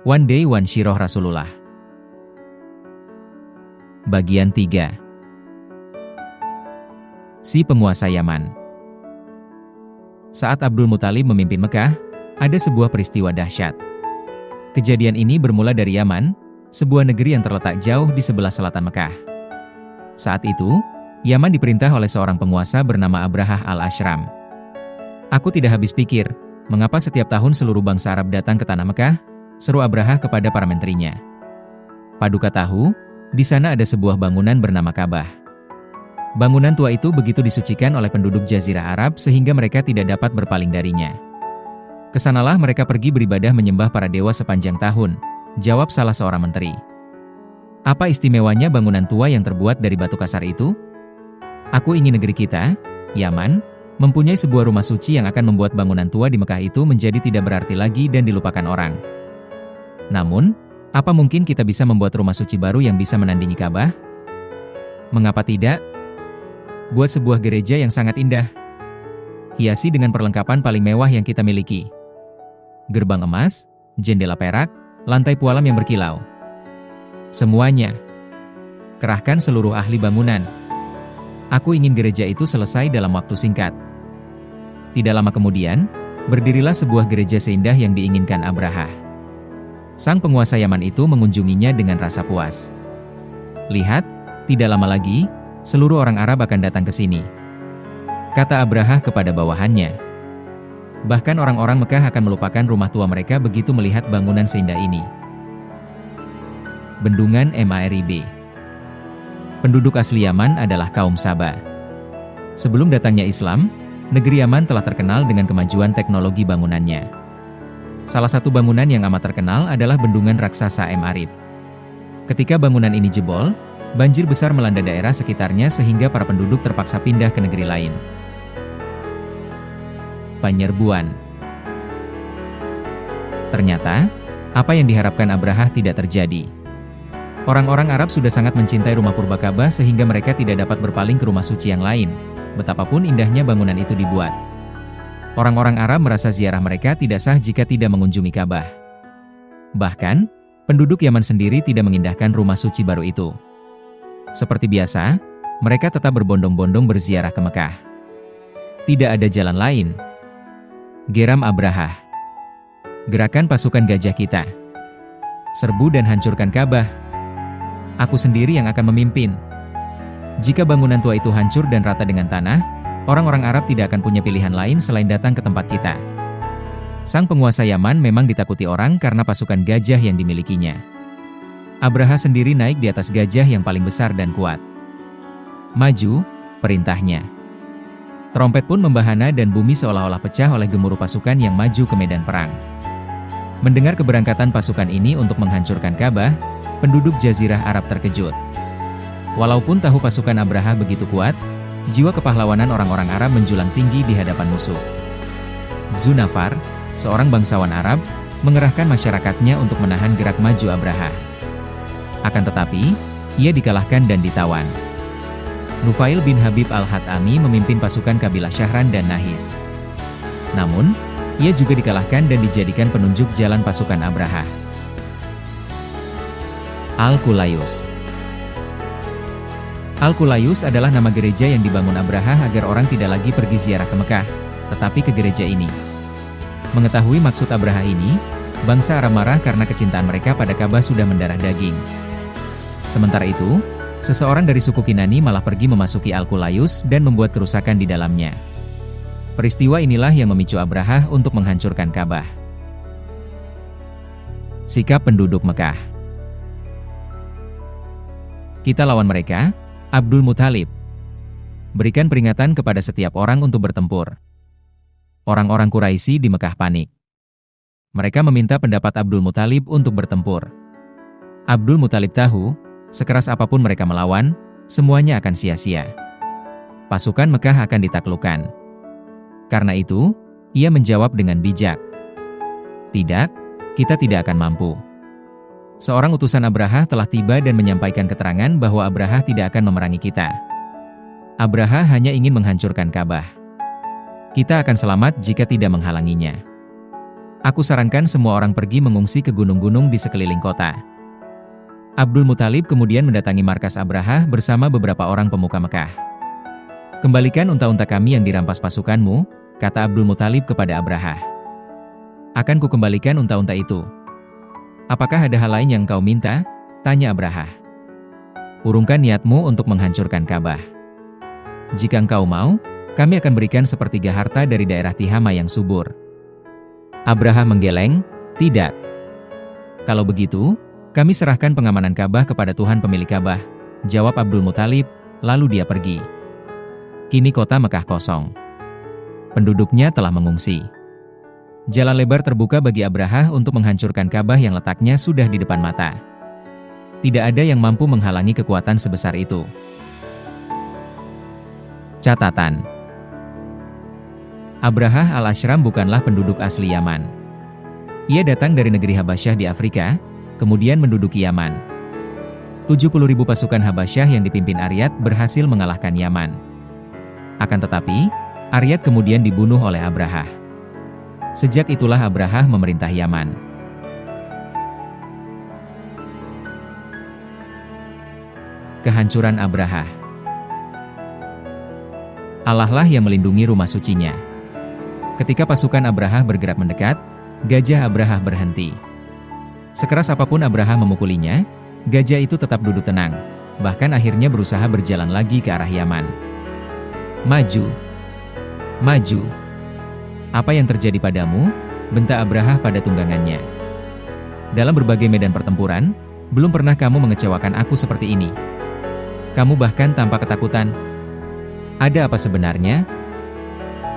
One Day One Shiroh Rasulullah. Bagian 3. Si penguasa Yaman. Saat Abdul Muthalib memimpin Mekah, ada sebuah peristiwa dahsyat. Kejadian ini bermula dari Yaman, sebuah negeri yang terletak jauh di sebelah selatan Mekah. Saat itu, Yaman diperintah oleh seorang penguasa bernama Abrahah al-Ashram. Aku tidak habis pikir, mengapa setiap tahun seluruh bangsa Arab datang ke tanah Mekah, seru Abrahah kepada para menterinya. Paduka tahu, di sana ada sebuah bangunan bernama Ka'bah. Bangunan tua itu begitu disucikan oleh penduduk Jazirah Arab sehingga mereka tidak dapat berpaling darinya. Kesanalah mereka pergi beribadah menyembah para dewa sepanjang tahun, jawab salah seorang menteri. Apa istimewanya bangunan tua yang terbuat dari batu kasar itu? Aku ingin negeri kita, Yaman, mempunyai sebuah rumah suci yang akan membuat bangunan tua di Mekah itu menjadi tidak berarti lagi dan dilupakan orang. Namun, apa mungkin kita bisa membuat rumah suci baru yang bisa menandingi Ka'bah? Mengapa tidak? Buat sebuah gereja yang sangat indah. Hiasi dengan perlengkapan paling mewah yang kita miliki. Gerbang emas, jendela perak, lantai pualam yang berkilau. Semuanya. Kerahkan seluruh ahli bangunan. Aku ingin gereja itu selesai dalam waktu singkat. Tidak lama kemudian, berdirilah sebuah gereja seindah yang diinginkan Abrahah. Sang penguasa Yaman itu mengunjunginya dengan rasa puas. Lihat, tidak lama lagi, seluruh orang Arab akan datang ke sini, kata Abrahah kepada bawahannya. Bahkan orang-orang Mekah akan melupakan rumah tua mereka begitu melihat bangunan seindah ini. Bendungan Marib. Penduduk asli Yaman adalah kaum Saba. Sebelum datangnya Islam, negeri Yaman telah terkenal dengan kemajuan teknologi bangunannya. Salah satu bangunan yang amat terkenal adalah bendungan raksasa Marib. Ketika bangunan ini jebol, banjir besar melanda daerah sekitarnya sehingga para penduduk terpaksa pindah ke negeri lain. Penyerbuan. Ternyata, apa yang diharapkan Abrahah tidak terjadi. Orang-orang Arab sudah sangat mencintai rumah purba Ka'bah sehingga mereka tidak dapat berpaling ke rumah suci yang lain, betapapun indahnya bangunan itu dibuat. Orang-orang Arab merasa ziarah mereka tidak sah jika tidak mengunjungi Ka'bah. Bahkan, penduduk Yaman sendiri tidak mengindahkan rumah suci baru itu. Seperti biasa, mereka tetap berbondong-bondong berziarah ke Mekah. Tidak ada jalan lain. Geram Abrahah. Gerakan pasukan gajah kita. Serbu dan hancurkan Ka'bah. Aku sendiri yang akan memimpin. Jika bangunan tua itu hancur dan rata dengan tanah, orang-orang Arab tidak akan punya pilihan lain selain datang ke tempat kita. Sang penguasa Yaman memang ditakuti orang karena pasukan gajah yang dimilikinya. Abrahah sendiri naik di atas gajah yang paling besar dan kuat. Maju, perintahnya. Trompet pun membahana dan bumi seolah-olah pecah oleh gemuruh pasukan yang maju ke medan perang. Mendengar keberangkatan pasukan ini untuk menghancurkan Ka'bah, penduduk Jazirah Arab terkejut. Walaupun tahu pasukan Abrahah begitu kuat, jiwa kepahlawanan orang-orang Arab menjulang tinggi di hadapan musuh. Zunafar, seorang bangsawan Arab, mengerahkan masyarakatnya untuk menahan gerak maju Abrahah. Akan tetapi, ia dikalahkan dan ditawan. Nufail bin Habib al-Hatami memimpin pasukan kabilah Syahran dan Nahis. Namun, ia juga dikalahkan dan dijadikan penunjuk jalan pasukan Abrahah. Al-Qulayus. Al-Qulayus adalah nama gereja yang dibangun Abrahah agar orang tidak lagi pergi ziarah ke Mekah, tetapi ke gereja ini. Mengetahui maksud Abrahah ini, bangsa Arab marah karena kecintaan mereka pada Ka'bah sudah mendarah daging. Sementara itu, seseorang dari suku Kinani malah pergi memasuki Al-Qulayus dan membuat kerusakan di dalamnya. Peristiwa inilah yang memicu Abrahah untuk menghancurkan Ka'bah. Sikap penduduk Mekah. Kita lawan mereka, Abdul Muthalib. Berikan peringatan kepada setiap orang untuk bertempur. Orang-orang Quraisy di Mekah panik. Mereka meminta pendapat Abdul Muthalib untuk bertempur. Abdul Muthalib tahu, sekeras apapun mereka melawan, semuanya akan sia-sia. Pasukan Mekah akan ditaklukkan. Karena itu, ia menjawab dengan bijak. Tidak, kita tidak akan mampu. Seorang utusan Abrahah telah tiba dan menyampaikan keterangan bahwa Abrahah tidak akan memerangi kita. Abrahah hanya ingin menghancurkan Ka'bah. Kita akan selamat jika tidak menghalanginya. Aku sarankan semua orang pergi mengungsi ke gunung-gunung di sekeliling kota. Abdul Muthalib kemudian mendatangi markas Abraha bersama beberapa orang pemuka Mekah. Kembalikan unta-unta kami yang dirampas pasukanmu, kata Abdul Muthalib kepada Abraha. Akan kukembalikan unta-unta itu. Apakah ada hal lain yang kau minta? Tanya Abraha. Urungkan niatmu untuk menghancurkan Ka'bah. Jika engkau mau, kami akan berikan sepertiga harta dari daerah Tihama yang subur. Abraha menggeleng, tidak. Kalau begitu, kami serahkan pengamanan Ka'bah kepada Tuhan pemilik Ka'bah, jawab Abdul Muthalib, lalu dia pergi. Kini kota Mekah kosong. Penduduknya telah mengungsi. Jalan lebar terbuka bagi Abraha untuk menghancurkan Ka'bah yang letaknya sudah di depan mata. Tidak ada yang mampu menghalangi kekuatan sebesar itu. Catatan: Abraha al-Ashram bukanlah penduduk asli Yaman. Ia datang dari negeri Habasyah di Afrika, kemudian menduduki Yaman. 70.000 pasukan Habasyah yang dipimpin Aryad berhasil mengalahkan Yaman. Akan tetapi, Aryad kemudian dibunuh oleh Abraha. Sejak itulah Abraha memerintah Yaman. Kehancuran Abraha. Allah lah yang melindungi rumah sucinya. Ketika pasukan Abraha bergerak mendekat, gajah Abraha berhenti. Sekeras apapun Abraha memukulinya, gajah itu tetap duduk tenang, bahkan akhirnya berusaha berjalan lagi ke arah Yaman. Maju! Maju! Apa yang terjadi padamu? Bentak Abraha pada tunggangannya. Dalam berbagai medan pertempuran, belum pernah kamu mengecewakan aku seperti ini. Kamu bahkan tanpa ketakutan. Ada apa sebenarnya?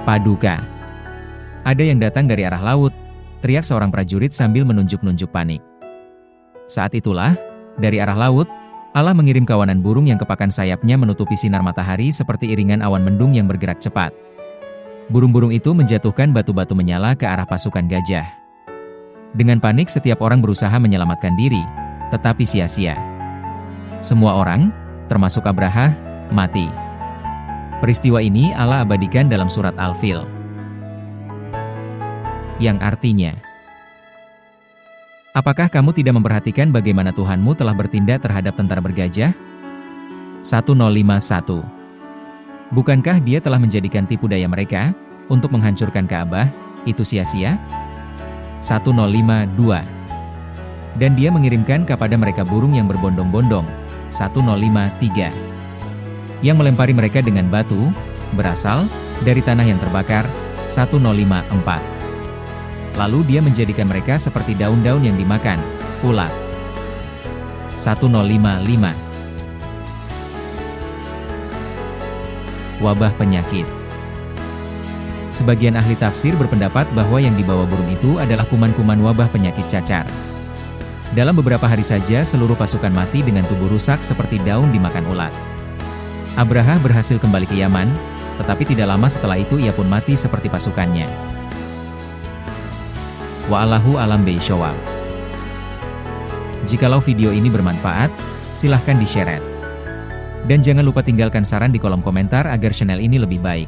Paduka. Ada yang datang dari arah laut, teriak seorang prajurit sambil menunjuk-nunjuk panik. Saat itulah, dari arah laut, Allah mengirim kawanan burung yang kepakan sayapnya menutupi sinar matahari seperti iringan awan mendung yang bergerak cepat. Burung-burung itu menjatuhkan batu-batu menyala ke arah pasukan gajah. Dengan panik setiap orang berusaha menyelamatkan diri, tetapi sia-sia. Semua orang, termasuk Abraha, mati. Peristiwa ini Allah abadikan dalam surat Al-Fil. Yang artinya, apakah kamu tidak memperhatikan bagaimana Tuhanmu telah bertindak terhadap tentara bergajah? 1051. Bukankah dia telah menjadikan tipu daya mereka untuk menghancurkan Ka'bah, itu sia-sia? 1052. Dan dia mengirimkan kepada mereka burung yang berbondong-bondong, 1053. Yang melempari mereka dengan batu, berasal dari tanah yang terbakar, 1054. Lalu dia menjadikan mereka seperti daun-daun yang dimakan, ulat. 1055. Wabah penyakit. Sebagian ahli tafsir berpendapat bahwa yang dibawa burung itu adalah kuman-kuman wabah penyakit cacar. Dalam beberapa hari saja seluruh pasukan mati dengan tubuh rusak seperti daun dimakan ulat. Abraha berhasil kembali ke Yaman, tetapi tidak lama setelah itu ia pun mati seperti pasukannya. Wa'allahu a'lam bishawab. Jikalau video ini bermanfaat, silahkan di-share. Dan jangan lupa tinggalkan saran di kolom komentar agar channel ini lebih baik.